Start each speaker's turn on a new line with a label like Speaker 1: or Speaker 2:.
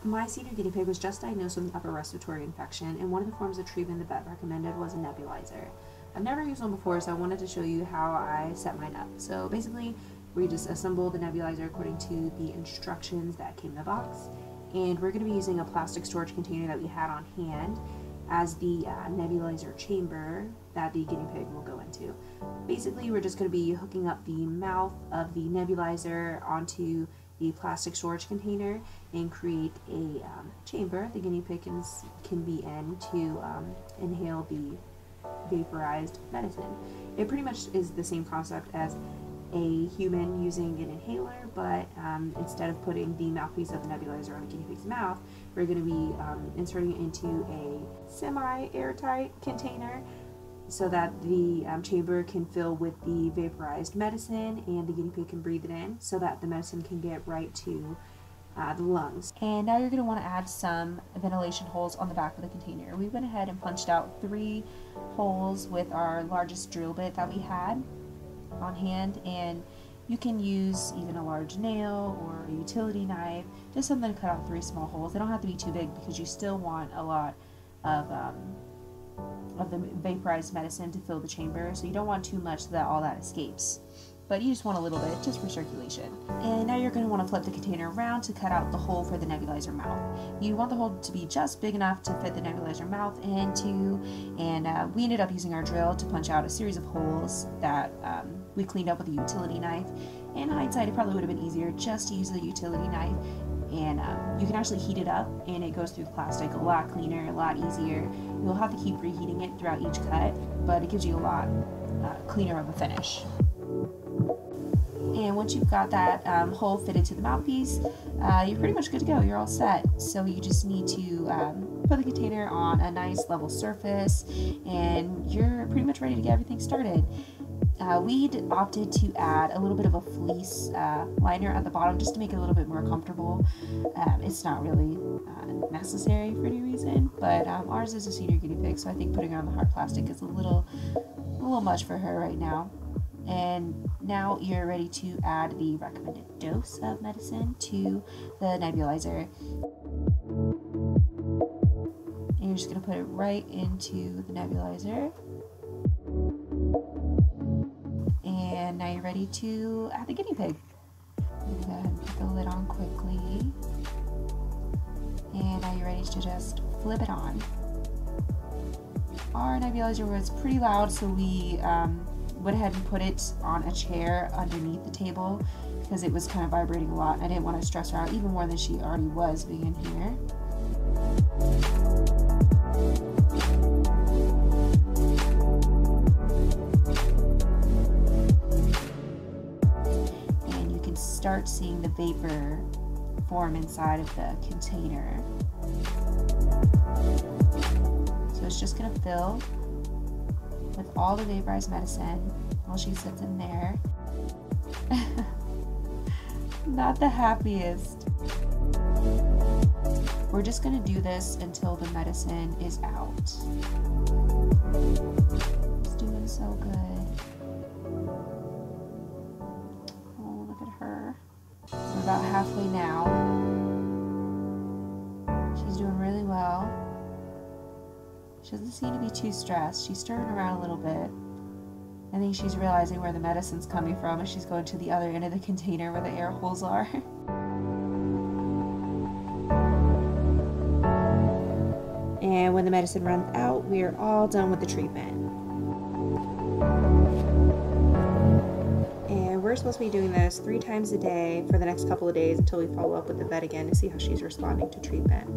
Speaker 1: My senior guinea pig was just diagnosed with an upper respiratory infection, and one of the forms of treatment the vet recommended was a nebulizer. I've never used one before, so I wanted to show you how I set mine up. So basically, we just assembled the nebulizer according to the instructions that came in the box, and we're going to be using a plastic storage container that we had on hand as the nebulizer chamber that the guinea pig will go into. Basically, we're just going to be hooking up the mouth of the nebulizer onto the plastic storage container and create a chamber the guinea pig can be in to inhale the vaporized medicine. It pretty much is the same concept as a human using an inhaler, but instead of putting the mouthpiece of the nebulizer on a guinea pig's mouth, we're going to be inserting it into a semi-airtight container so that the chamber can fill with the vaporized medicine and the guinea pig can breathe it in so that the medicine can get right to the lungs. And now you're going to want to add some ventilation holes on the back of the container. We went ahead and punched out 3 holes with our largest drill bit that we had on hand, and you can use even a large nail or a utility knife, just something to cut out 3 small holes. They don't have to be too big because you still want a lot of the vaporized medicine to fill the chamber, so you don't want too much so that all that escapes, but you just want a little bit just for circulation. And now you're going to want to flip the container around to cut out the hole for the nebulizer mouth. You want the hole to be just big enough to fit the nebulizer mouth into, and we ended up using our drill to punch out a series of holes that we cleaned up with a utility knife. In hindsight, it probably would have been easier just to use the utility knife, and you can actually heat it up and it goes through the plastic a lot cleaner, a lot easier. You'll have to keep reheating it throughout each cut, but it gives you a lot cleaner of a finish. And once you've got that hole fitted to the mouthpiece, you're pretty much good to go. You're all set. So you just need to put the container on a nice level surface and you're pretty much ready to get everything started. We'd opted to add a little bit of a fleece liner at the bottom just to make it a little bit more comfortable. It's not really necessary for any reason, but ours is a senior guinea pig, so I think putting her on the hard plastic is a little much for her right now. And now you're ready to add the recommended dose of medicine to the nebulizer. And you're just going to put it right into the nebulizer. And now you're ready to add the guinea pig. Go ahead and put the lid on quickly. And now you're ready to just flip it on. Our nebulizer was pretty loud, so we went ahead and put it on a chair underneath the table because it was kind of vibrating a lot. I didn't want to stress her out even more than she already was being in here. And you can start seeing the vapor form inside of the container. So it's just going to fill with all the vaporized medicine while she sits in there. Not the happiest. We're just going to do this until the medicine is out. It's doing so good. Oh, look at her. We're about halfway now. She's doing really well. She doesn't seem to be too stressed. She's stirring around a little bit. I think she's realizing where the medicine's coming from as she's going to the other end of the container where the air holes are. And when the medicine runs out, we are all done with the treatment. And we're supposed to be doing this 3 times a day for the next couple of days until we follow up with the vet again to see how she's responding to treatment.